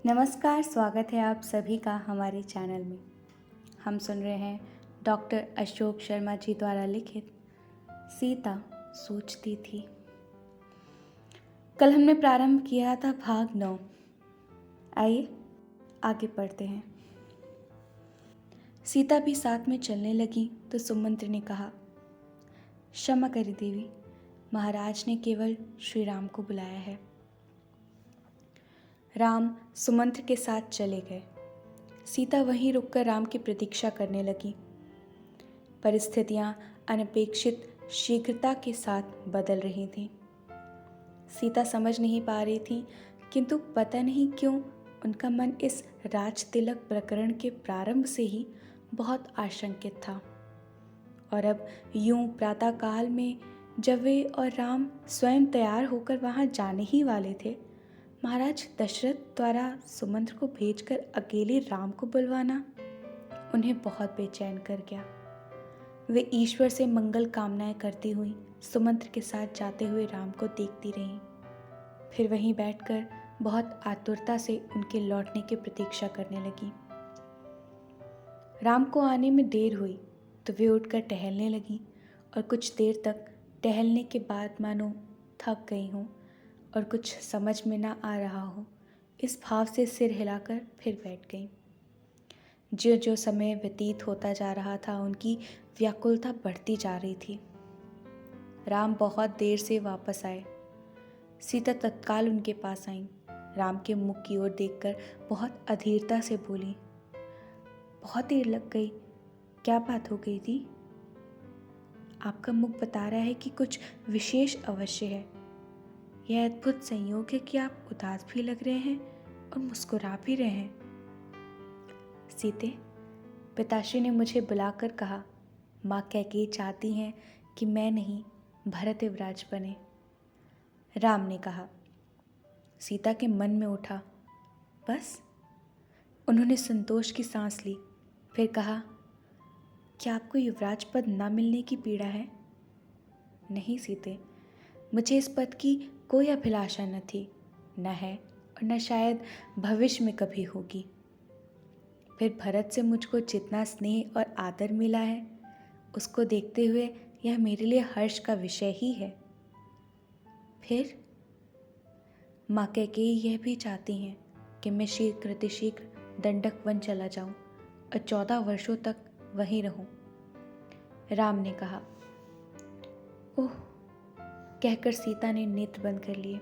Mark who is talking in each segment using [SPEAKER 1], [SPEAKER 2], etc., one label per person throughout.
[SPEAKER 1] नमस्कार, स्वागत है आप सभी का हमारे चैनल में। हम सुन रहे हैं डॉक्टर अशोक शर्मा जी द्वारा लिखित सीता सोचती थी। कल हमने प्रारंभ किया था भाग 9। आइए आगे पढ़ते हैं। सीता भी साथ में चलने लगी तो सुमंत्र ने कहा, क्षमा करें देवी, महाराज ने केवल श्री राम को बुलाया है। राम सुमंत्र के साथ चले गए। सीता वहीं रुककर राम की प्रतीक्षा करने लगी। परिस्थितियां अनपेक्षित शीघ्रता के साथ बदल रही थीं। सीता समझ नहीं पा रही थी, किंतु पता नहीं क्यों उनका मन इस राज तिलक प्रकरण के प्रारंभ से ही बहुत आशंकित था। और अब यूं प्रातःकाल में जब वे और राम स्वयं तैयार होकर वहां जाने ही वाले थे, महाराज दशरथ द्वारा सुमंत्र को भेजकर अकेले राम को बुलवाना उन्हें बहुत बेचैन कर गया। वे ईश्वर से मंगल कामनाएं करती हुई सुमंत्र के साथ जाते हुए राम को देखती रहीं। फिर वहीं बैठकर बहुत आतुरता से उनके लौटने की प्रतीक्षा करने लगी। राम को आने में देर हुई तो वे उठकर टहलने लगी और कुछ देर तक टहलने के बाद मानो थक गई हों और कुछ समझ में ना आ रहा हो, इस भाव से सिर हिलाकर फिर बैठ गईं। जो जो समय व्यतीत होता जा रहा था, उनकी व्याकुलता बढ़ती जा रही थी। राम बहुत देर से वापस आए। सीता तत्काल उनके पास आईं। राम के मुख की ओर देखकर बहुत अधीरता से बोली, बहुत देर लग गई, क्या बात हो गई थी? आपका मुख बता रहा है कि कुछ विशेष अवश्य है। यह अद्भुत संयोग है कि आप उदास भी लग रहे हैं और मुस्कुरा भी रहे हैं। सीते, पिताश्री ने मुझे बुलाकर कहा, माँ कैकेयी चाहती हैं कि मैं नहीं भरत युवराज बने। राम ने कहा। सीता के मन में उठा, बस? उन्होंने संतोष की सांस ली, फिर कहा, क्या आपको युवराज पद न मिलने की पीड़ा है? नहीं सीते, मुझे इस पद की कोई अभिलाषा न थी, न है और न शायद भविष्य में कभी होगी। फिर भरत से मुझको जितना स्नेह और आदर मिला है, उसको देखते हुए यह मेरे लिए हर्ष का विषय ही है। फिर माँ कैकेयी यह भी चाहती हैं कि मैं शीघ्र दंडक वन चला जाऊं और 14 वर्षों तक वहीं रहूं। राम ने कहा। ओह, कहकर सीता ने नेत्र बंद कर लिए।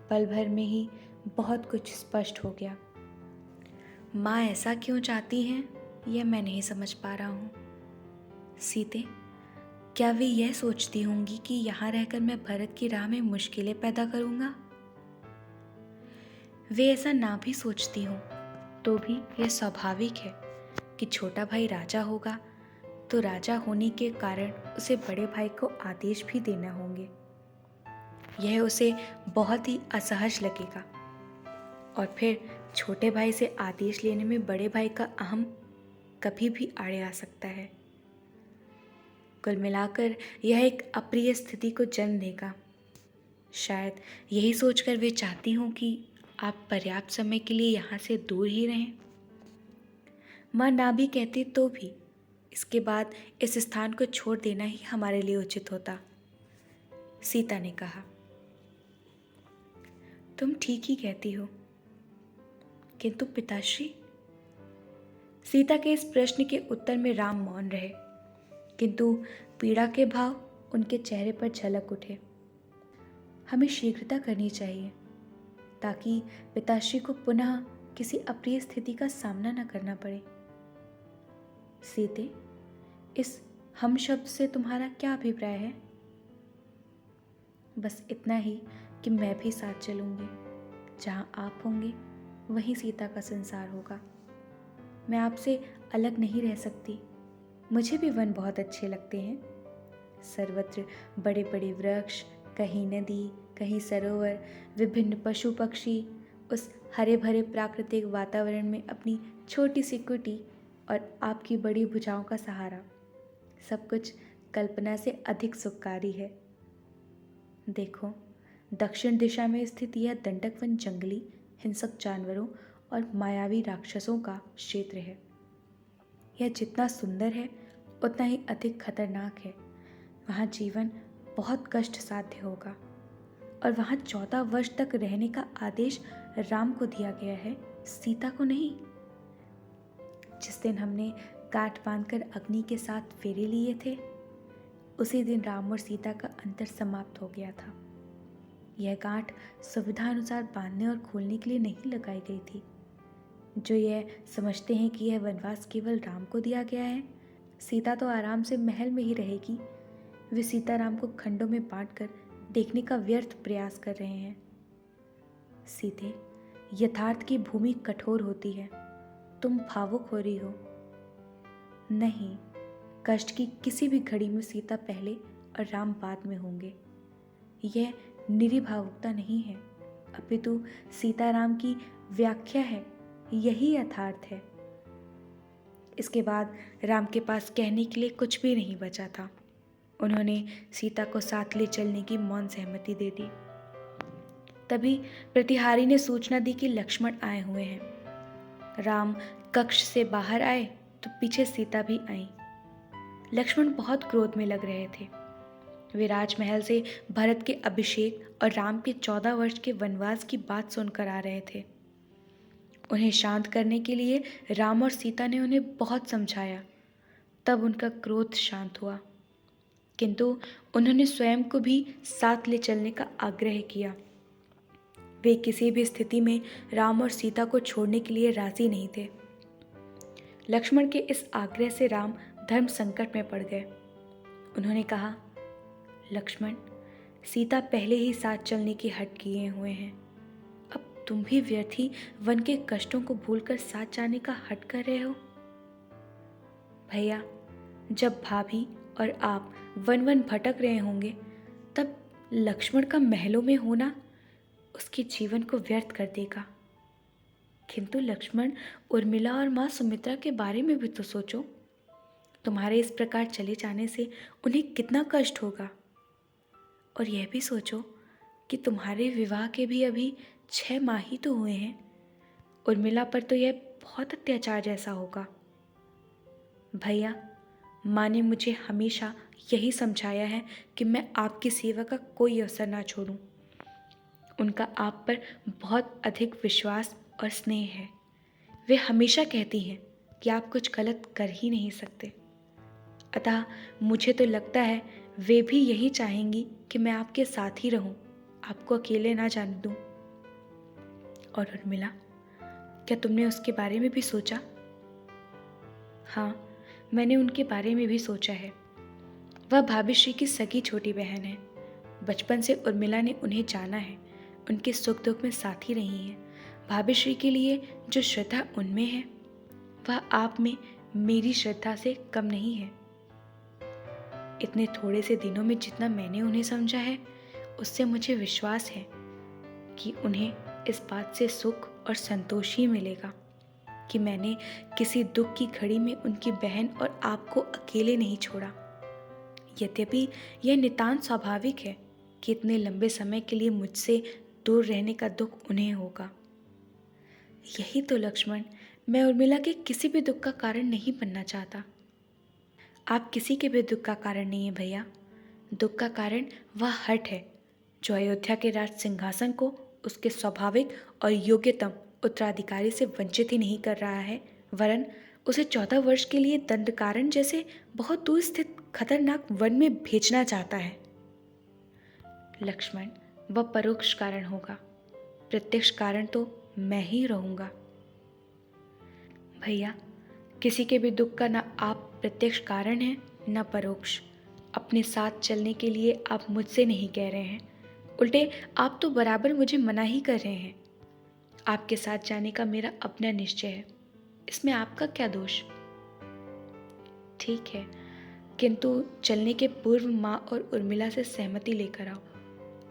[SPEAKER 1] पल भर में ही बहुत कुछ स्पष्ट हो गया। माँ ऐसा क्यों चाहती हैं, यह मैं नहीं समझ पा रहा हूँ। सीते, क्या वे यह सोचती होंगी कि यहाँ रहकर मैं भरत की राह में मुश्किलें पैदा करूँगा? वे ऐसा ना भी सोचती हों तो भी यह स्वाभाविक है कि छोटा भाई राजा होगा तो राजा होने के कारण उसे बड़े भाई को आदेश भी देना होंगे। यह उसे बहुत ही असहज लगेगा और फिर छोटे भाई से आदेश लेने में बड़े भाई का अहम कभी भी आड़े आ सकता है। कुल मिलाकर यह एक अप्रिय स्थिति को जन्म देगा। शायद यही सोचकर वे चाहती हों कि आप पर्याप्त समय के लिए यहाँ से दूर ही रहें। माँ ना भी कहती तो भी इसके बाद इस स्थान को छोड़ देना ही हमारे लिए उचित होता। सीता ने कहा। तुम ठीक ही कहती हो, किंतु पिताश्री? सीता के इस प्रश्न के उत्तर में राम मौन रहे, किंतु पीड़ा के भाव उनके चेहरे पर झलक उठे। हमें शीघ्रता करनी चाहिए ताकि पिताश्री को पुनः किसी अप्रिय स्थिति का सामना न करना पड़े। सीते, इस हम शब्द से तुम्हारा क्या अभिप्राय है? बस इतना ही कि मैं भी साथ चलूंगी। जहाँ आप होंगे वहीं सीता का संसार होगा। मैं आपसे अलग नहीं रह सकती। मुझे भी वन बहुत अच्छे लगते हैं। सर्वत्र बड़े बड़े वृक्ष, कहीं नदी, कहीं सरोवर, विभिन्न पशु पक्षी, उस हरे भरे प्राकृतिक वातावरण में अपनी छोटी सी कुटी और आपकी बड़ी भुजाओं का सहारा, सब कुछ कल्पना से अधिक सुखकारी है। देखो, दक्षिण दिशा में स्थित यह दंडक वन जंगली हिंसक जानवरों और मायावी राक्षसों का क्षेत्र है। यह जितना सुंदर है उतना ही अधिक खतरनाक है। वहाँ जीवन बहुत कष्ट साध्य होगा और वहाँ 14 वर्ष तक रहने का आदेश राम को दिया गया है, सीता को नहीं। जिस दिन हमने गांठ बांधकर अग्नि के साथ फेरे लिए थे, उसी दिन राम और सीता का अंतर समाप्त हो गया था। यह गांठ सुविधा अनुसार बांधने और खोलने के लिए नहीं लगाई गई थी। जो यह समझते हैं कि यह वनवास केवल राम को दिया गया है, सीता तो आराम से महल में ही रहेगी, वे सीताराम को खंडों में बांटकर देखने का व्यर्थ प्रयास कर रहे हैं। सीते, यथार्थ की भूमि कठोर होती है, तुम भावुक हो रही हो। नहीं, कष्ट की किसी भी घड़ी में सीता पहले और राम बाद में होंगे। यह निरी भावुकता नहीं है, अपितु सीताराम की व्याख्या है, यही यथार्थ है। इसके बाद राम के पास कहने के लिए कुछ भी नहीं बचा था। उन्होंने सीता को साथ ले चलने की मौन सहमति दे दी। तभी प्रतिहारी ने सूचना दी कि लक्ष्मण आए हुए हैं। राम कक्ष से बाहर आए तो पीछे सीता भी आई। लक्ष्मण बहुत क्रोध में लग रहे थे। वे राजमहल से भरत के अभिषेक और राम के 14 वर्ष के वनवास की बात सुनकर आ रहे थे। उन्हें शांत करने के लिए राम और सीता ने उन्हें बहुत समझाया, तब उनका क्रोध शांत हुआ। किंतु उन्होंने स्वयं को भी साथ ले चलने का आग्रह किया। वे किसी भी स्थिति में राम और सीता को छोड़ने के लिए राजी नहीं थे। लक्ष्मण के इस आग्रह से राम धर्म संकट में पड़ गए। उन्होंने कहा, लक्ष्मण, सीता पहले ही साथ चलने की हट किए हुए हैं। अब तुम भी व्यर्थ ही वन के कष्टों को भूलकर साथ जाने का हट कर रहे हो। भैया, जब भाभी और आप वन वन भटक रहे होंगे, तब लक्ष्मण का महलों में होना उसके जीवन को व्यर्थ कर देगा। किंतु लक्ष्मण, उर्मिला और माँ सुमित्रा के बारे में भी तो सोचो। तुम्हारे इस प्रकार चले जाने से उन्हें कितना कष्ट होगा। और यह भी सोचो कि तुम्हारे विवाह के भी अभी 6 माह ही तो हुए हैं। उर्मिला पर तो यह बहुत अत्याचार जैसा होगा। भैया, माँ ने मुझे हमेशा यही समझाया है कि मैं आपकी सेवा का कोई अवसर ना छोड़ूं। उनका आप पर बहुत अधिक विश्वास और स्नेह है। वे हमेशा कहती हैं कि आप कुछ गलत कर ही नहीं सकते। अतः मुझे तो लगता है वे भी यही चाहेंगी कि मैं आपके साथ ही रहूं, आपको अकेले ना जाने दूं। और उर्मिला, क्या तुमने उसके बारे में भी सोचा? हाँ, मैंने उनके बारे में भी सोचा है। वह भाभी श्री की सगी छोटी बहन है। बचपन से उर्मिला ने उन्हें जाना है, उनके सुख दुख में साथ ही रही हैं। भाभी श्री के लिए जो श्रद्धा उनमें है, वह आप में मेरी श्रद्धा से कम नहीं है। इतने थोड़े से दिनों में जितना मैंने उन्हें समझा है, उससे मुझे विश्वास है कि उन्हें इस बात से सुख और संतोष ही मिलेगा कि मैंने किसी दुख की घड़ी में उनकी बहन और आपको अकेले नहीं छोड़ा। यद्यपि यह नितांत स्वाभाविक है कि इतने लंबे समय के लिए मुझसे दूर रहने का दुख उन्हें होगा। यही तो लक्ष्मण, मैं उर्मिला के किसी भी दुख का कारण नहीं बनना चाहता। आप किसी के भी दुख का कारण नहीं है भैया। दुख का कारण वह हठ है जो अयोध्या के राज सिंहासन को उसके स्वाभाविक और योग्यतम उत्तराधिकारी से वंचित ही नहीं कर रहा है, वरन उसे 14 वर्ष के लिए दंडकारण्य जैसे बहुत दूर स्थित खतरनाक वन में भेजना चाहता है। लक्ष्मण, वह परोक्ष कारण होगा, प्रत्यक्ष कारण तो मैं ही रहूंगा। भैया, किसी के भी दुख का ना आप प्रत्यक्ष कारण हैं न परोक्ष। अपने साथ चलने के लिए आप मुझसे नहीं कह रहे हैं, उल्टे आप तो बराबर मुझे मना ही कर रहे हैं। आपके साथ जाने का मेरा अपना निश्चय है, इसमें आपका क्या दोष? ठीक है, किंतु चलने के पूर्व माँ और उर्मिला से सहमति लेकर आओ,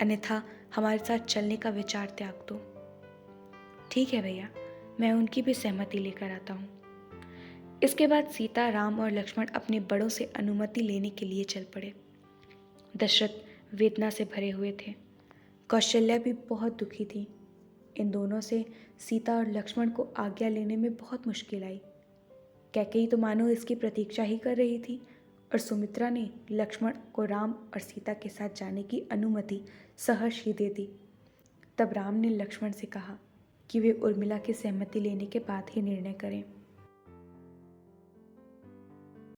[SPEAKER 1] अन्यथा हमारे साथ चलने का विचार त्याग दो। ठीक है भैया, मैं उनकी भी सहमति लेकर आता हूँ। इसके बाद सीता, राम और लक्ष्मण अपने बड़ों से अनुमति लेने के लिए चल पड़े। दशरथ वेदना से भरे हुए थे। कौशल्या भी बहुत दुखी थी। इन दोनों से सीता और लक्ष्मण को आज्ञा लेने में बहुत मुश्किल आई। कैकेयी तो मानो इसकी प्रतीक्षा ही कर रही थी और सुमित्रा ने लक्ष्मण को राम और सीता के साथ जाने की अनुमति सहर्ष ही दे दी। तब राम ने लक्ष्मण से कहा कि वे उर्मिला की सहमति लेने के बाद ही निर्णय करें।